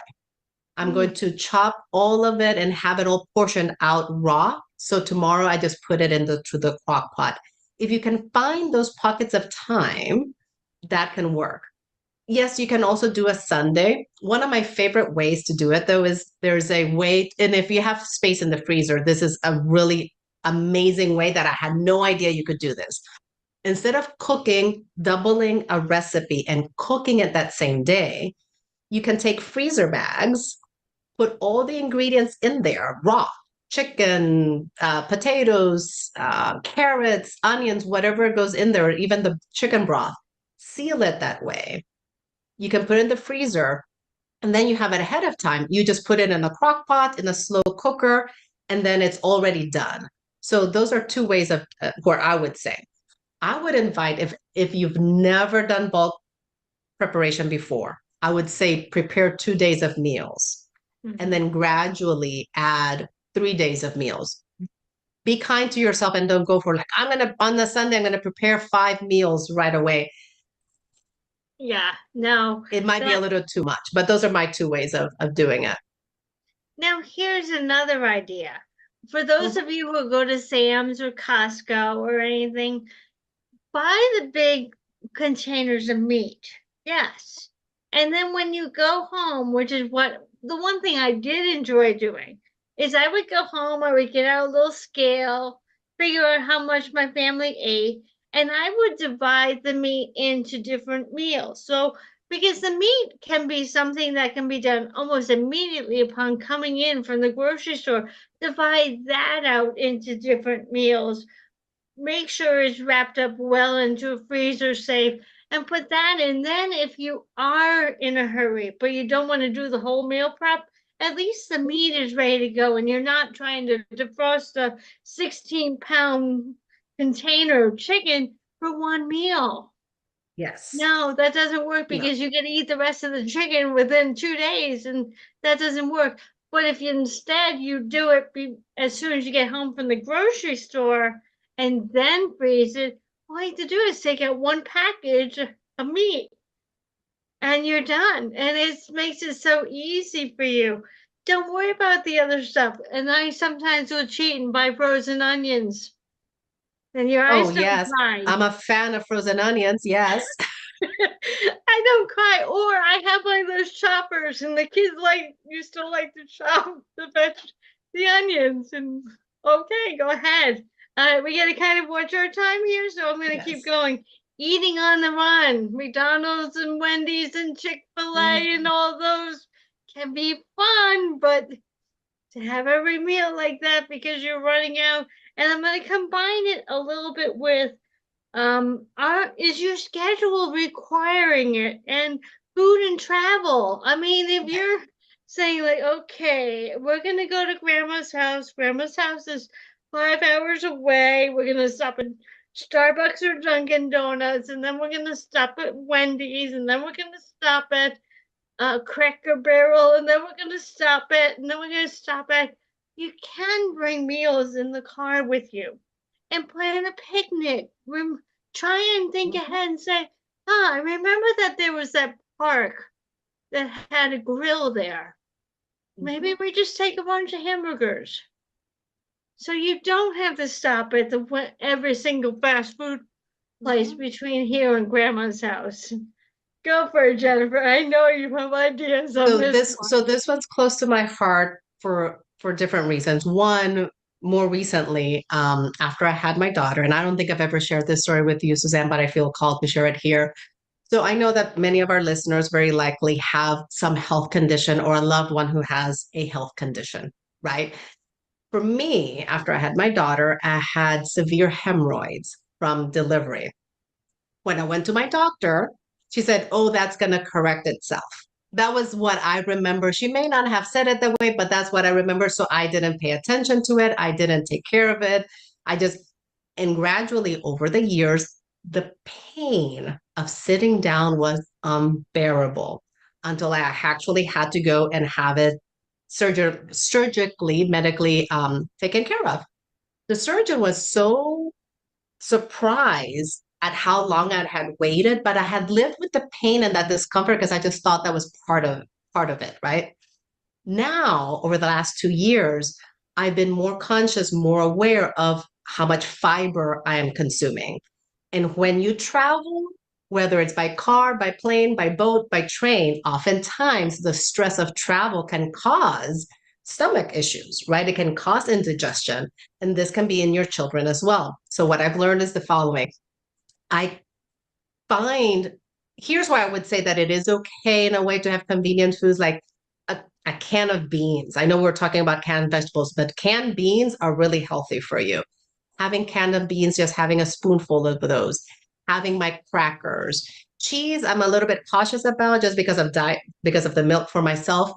I'm going to chop all of it and have it all portioned out raw. So tomorrow I just put it to the crock pot. If you can find those pockets of time, that can work. Yes, you can also do a Sunday. One of my favorite ways to do it, though, is there's a way, and if you have space in the freezer, this is a really amazing way that I had no idea you could do this. Instead of cooking, doubling a recipe and cooking it that same day, you can take freezer bags, put all the ingredients in there, raw chicken, potatoes, carrots, onions, whatever goes in there, even the chicken broth, seal it that way. You can put it in the freezer, and then you have it ahead of time. You just put it in a crock pot, in a slow cooker, and then it's already done. So those are two ways of where I would say. I would invite, if you've never done bulk preparation before, I would say prepare 2 days of meals and then gradually add 3 days of meals. Be kind to yourself and don't go for like, on the Sunday, I'm gonna prepare 5 meals right away. Yeah, no. It might be a little too much, but those are my 2 ways of doing it. Now, here's another idea. For those of you who go to Sam's or Costco or anything, buy the big containers of meat. Yes. And then when you go home, which is what the one thing I did enjoy doing, is I would go home, I would get out a little scale, figure out how much my family ate, and I would divide the meat into different meals. So, because the meat can be something that can be done almost immediately upon coming in from the grocery store, divide that out into different meals, make sure it's wrapped up well into a freezer safe, and put that in. Then if you are in a hurry, but you don't want to do the whole meal prep, at least the meat is ready to go and you're not trying to defrost a 16-pound container of chicken for one meal. Yes. No, that doesn't work because you get to eat the rest of the chicken within 2 days, and that doesn't work. But if you instead you do it as soon as you get home from the grocery store and then freeze it, all you have to do is take out one package of meat and you're done. And it makes it so easy for you. Don't worry about the other stuff. And I sometimes will cheat and buy frozen onions. And your eyes Oh, don't yes. cry. I'm a fan of frozen onions. Yes. I don't cry, or I have like those choppers, and the kids used to like to chop the onions. And okay, go ahead. We got to kind of watch our time here, so I'm going to keep going. Eating on the run, McDonald's and Wendy's and Chick-fil-A and all those can be fun, but to have every meal like that because you're running out, and I'm going to combine it a little bit with is your schedule requiring it, and food and travel? I mean, if you're saying like, okay, we're gonna go to grandma's house is 5 hours away, we're gonna stop at Starbucks or Dunkin' Donuts, and then we're gonna stop at Wendy's, and then we're gonna stop at Cracker Barrel, and then we're gonna stop at, and then we're gonna stop at, you can bring meals in the car with you and plan a picnic. Try and think ahead and say, I remember that there was that park that had a grill there. Maybe we just take a bunch of hamburgers. So you don't have to stop at every single fast food place between here and grandma's house. Go for it, Jennifer. I know you have ideas on this one. So this one's close to my heart for different reasons. One, more recently, after I had my daughter, and I don't think I've ever shared this story with you, Suzanne, but I feel called to share it here. So I know that many of our listeners very likely have some health condition or a loved one who has a health condition, right? For me, after I had my daughter, I had severe hemorrhoids from delivery. When I went to my doctor, she said, oh, that's going to correct itself. That was what I remember. She may not have said it that way, but that's what I remember. So I didn't pay attention to it. I didn't take care of it. And gradually over the years, the pain of sitting down was unbearable until I actually had to go and have it surgically, medically taken care of. The surgeon was so surprised at how long I had waited, but I had lived with the pain and that discomfort because I just thought that was part of it, right? Now, over the last 2 years, I've been more conscious, more aware of how much fiber I am consuming. And when you travel, whether it's by car, by plane, by boat, by train. Oftentimes, the stress of travel can cause stomach issues, right? It can cause indigestion, and this can be in your children as well. So, what I've learned is the following. I find here's why I would say that it is okay in a way to have convenient foods like a can of beans. I know we're talking about canned vegetables, but canned beans are really healthy for you. Having canned of beans, just having a spoonful of those, having my crackers. Cheese, I'm a little bit cautious about just because of diet, because of the milk for myself.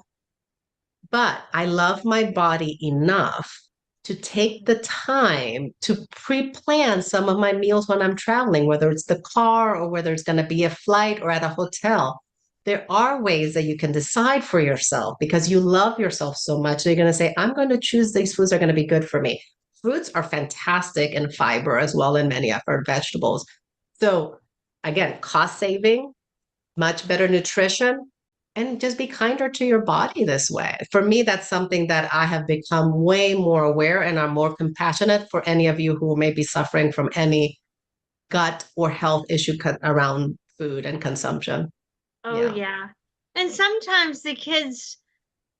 But I love my body enough to take the time to pre-plan some of my meals when I'm traveling, whether it's the car or whether it's going to be a flight or at a hotel. There are ways that you can decide for yourself because you love yourself so much. You're going to say, I'm going to choose these foods that are going to be good for me. Fruits are fantastic in fiber as well in many of our vegetables. So again, cost saving, much better nutrition, and just be kinder to your body this way. For me, that's something that I have become way more aware and are more compassionate for any of you who may be suffering from any gut or health issue around food and consumption. Oh, yeah. And sometimes the kids,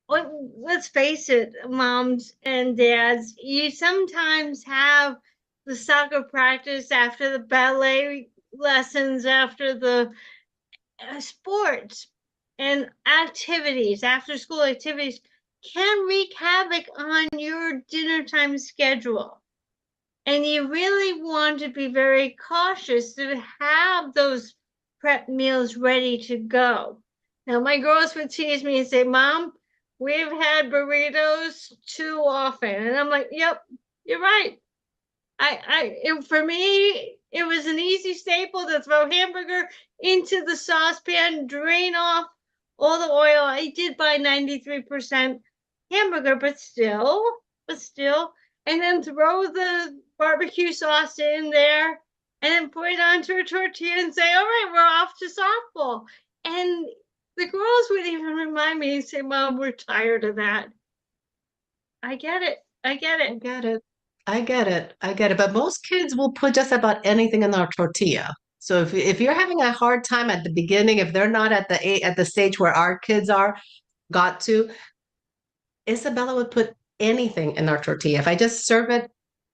let's face it, moms and dads, you sometimes have the soccer practice after the ballet lessons, after the sports and activities, after school activities can wreak havoc on your dinner time schedule. And you really want to be very cautious to have those prep meals ready to go. Now, my girls would tease me and say, Mom, we've had burritos too often. And I'm like, yep, you're right. For me, it was an easy staple to throw hamburger into the saucepan, drain off all the oil. I did buy 93% hamburger, but still, and then throw the barbecue sauce in there and then put it onto a tortilla and say, all right, we're off to softball. And the girls would even remind me and say, Mom, we're tired of that. I get it. I get it. I get it. I get it. But most kids will put just about anything in our tortilla. So if you're having a hard time at the beginning, if they're not at the stage where our kids got to, Isabella would put anything in our tortilla. If I just serve it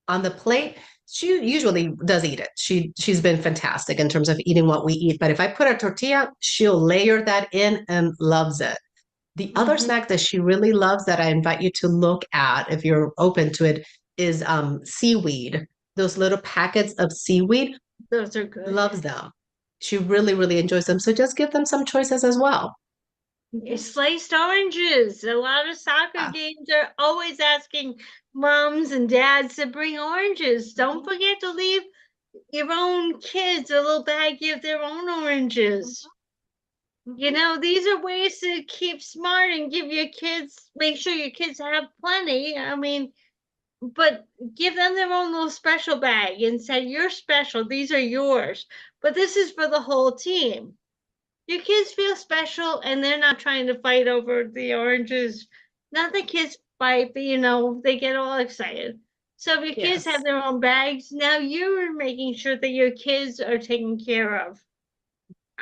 on the plate, she usually does eat it. She's been fantastic in terms of eating what we eat. But if I put a tortilla, she'll layer that in and loves it. The other snack that she really loves that I invite you to look at if you're open to it is seaweed. Those little packets of seaweed. Those are good. Loves them. She really, really enjoys them. So just give them some choices as well. Sliced oranges. A lot of soccer games are always asking moms and dads to bring oranges. Don't forget to leave your own kids a little baggie of their own oranges. You know, these are ways to keep smart and give your kids, make sure your kids have plenty. I mean, but give them their own little special bag and say, you're special. These are yours. But this is for the whole team. Your kids feel special and they're not trying to fight over the oranges. Not the kids fight, but they get all excited. So if your kids have their own bags, now you're making sure that your kids are taken care of.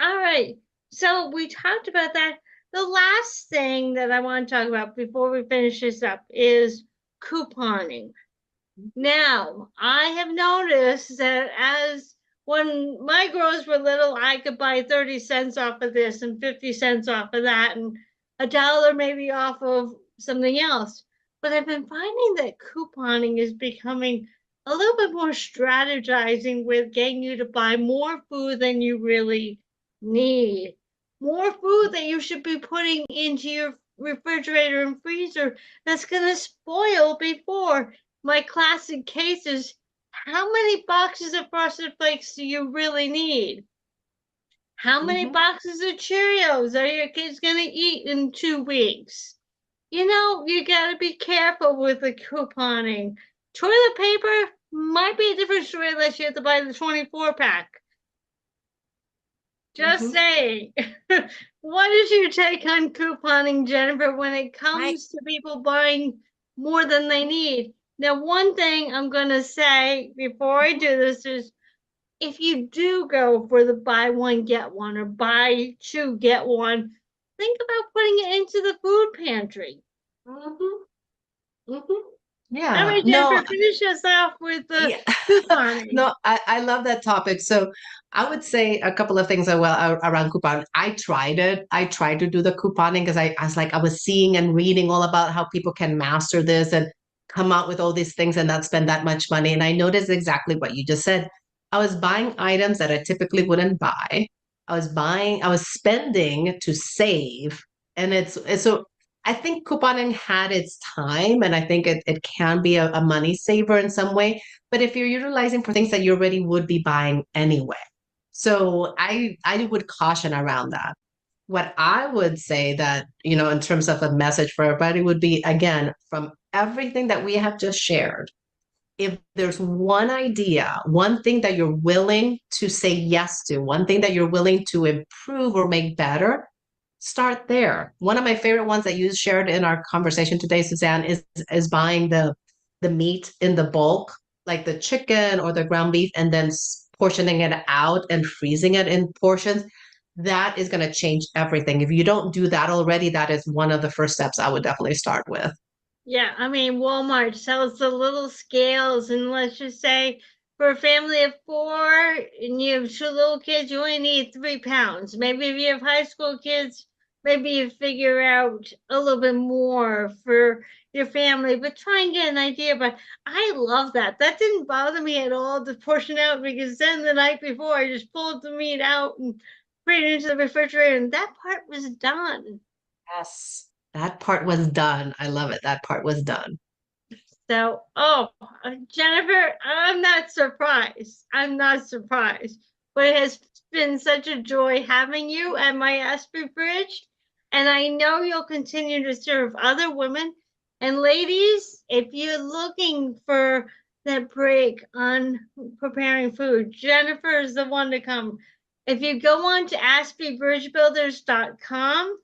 All right. So we talked about that. The last thing that I want to talk about before we finish this up is couponing. Now, I have noticed that when my girls were little, I could buy 30 cents off of this and 50 cents off of that and $1 maybe off of something else. But I've been finding that couponing is becoming a little bit more strategizing with getting you to buy more food than you really need. More food that you should be putting into your refrigerator and freezer that's going to spoil before. My classic case is, how many boxes of Frosted Flakes do you really need? How many boxes of Cheerios are your kids going to eat in 2 weeks? You got to be careful with the couponing. Toilet paper might be a different story unless you have to buy the 24-pack. Just saying. What is your take on couponing, Jennifer, when it comes to people buying more than they need? Now, one thing I'm going to say before I do this is if you do go for the buy one, get one, or buy two, get one, think about putting it into the food pantry. Mm-hmm. Mm-hmm. All Yeah. right, No, Jennifer, finish us off with the yeah. couponing. No, I love that topic. So I would say a couple of things around coupon. I tried it. I tried to do the couponing because I was like, I was seeing and reading all about how people can master this and come out with all these things and not spend that much money. And I noticed exactly what you just said. I was buying items that I typically wouldn't buy. I was spending to save. And it's so I think couponing had its time, and I think it can be a money saver in some way, but if you're utilizing for things that you already would be buying anyway. So I would caution around that. What I would say that, in terms of a message for everybody would be, again, from everything that we have just shared, if there's one idea, one thing that you're willing to say yes to, one thing that you're willing to improve or make better, start there. One of my favorite ones that you shared in our conversation today, Suzanne, is buying the meat in the bulk, like the chicken or the ground beef, and then portioning it out and freezing it in portions. That is going to change everything. If you don't do that already, that is one of the first steps I would definitely start with. Yeah, I mean, Walmart sells the little scales, and let's just say for a family of four and you have two little kids, you only need 3 pounds. Maybe if you have high school kids, maybe you figure out a little bit more for your family, but try and get an idea. But I love that. That didn't bother me at all to portion out, because then the night before I just pulled the meat out and put it into the refrigerator, and that part was done. Yes. That part was done. I love it. That part was done. So, Jennifer, I'm not surprised. I'm not surprised. But it has been such a joy having you at my Aspie Bridge. And I know you'll continue to serve other women. And ladies, if you're looking for that break on preparing food, Jennifer is the one to come. If you go on to aspiebridgebuilders.com,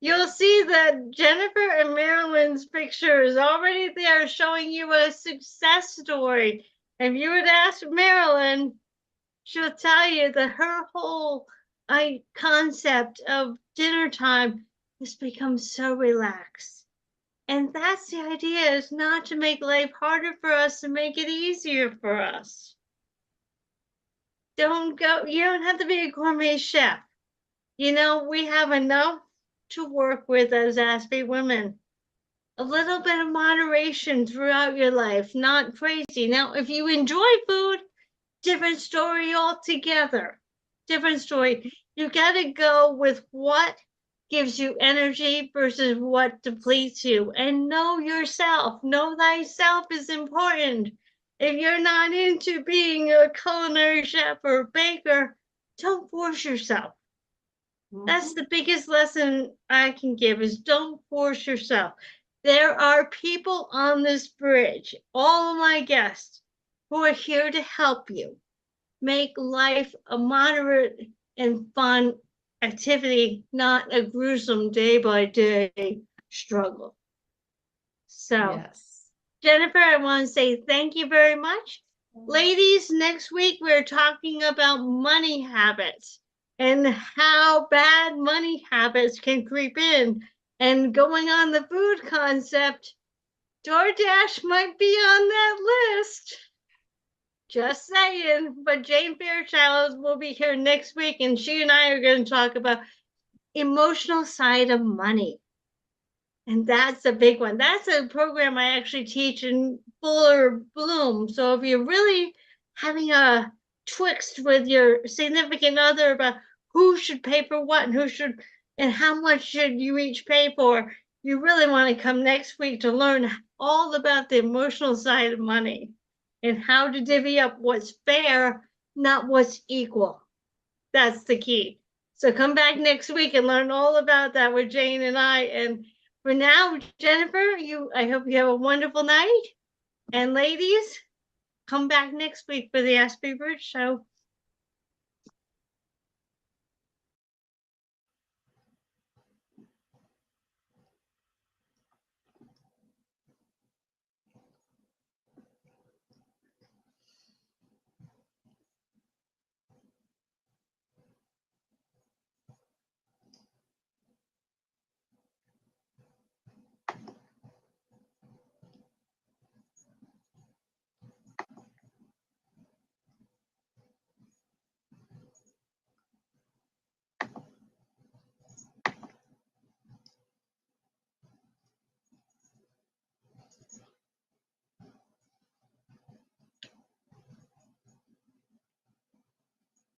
you'll see that Jennifer and Marilyn's picture is already there showing you a success story. If you would ask Marilyn, she'll tell you that her whole concept of dinner time has become so relaxed. And that's the idea, is not to make life harder for us, to make it easier for us. You don't have to be a gourmet chef. We have enough to work with as Aspie women. A little bit of moderation throughout your life, not crazy. Now, if you enjoy food, different story altogether. Different story. You got to go with what gives you energy versus what depletes you, and know yourself. Know thyself is important. If you're not into being a culinary chef or baker, don't force yourself. That's the biggest lesson I can give, is don't force yourself. There are people on this bridge, all of my guests, who are here to help you make life a moderate and fun activity, not a gruesome day by day struggle. So, Yes. Jennifer, I want to say thank you very much. Ladies, next week we're talking about money habits and how bad money habits can creep in. And going on the food concept, DoorDash might be on that list. Just saying. But Jane Fairchild will be here next week, and she and I are going to talk about emotional side of money. And that's a big one. That's a program I actually teach in Fuller Bloom. So if you're really having a twixt with your significant other about who should pay for what and how much should you each pay for, you really want to come next week to learn all about the emotional side of money and how to divvy up what's fair, not what's equal. That's the key. So come back next week and learn all about that with Jane and I. And for now, Jennifer, I hope you have a wonderful night. And ladies, come back next week for the Aspie Bridge Show.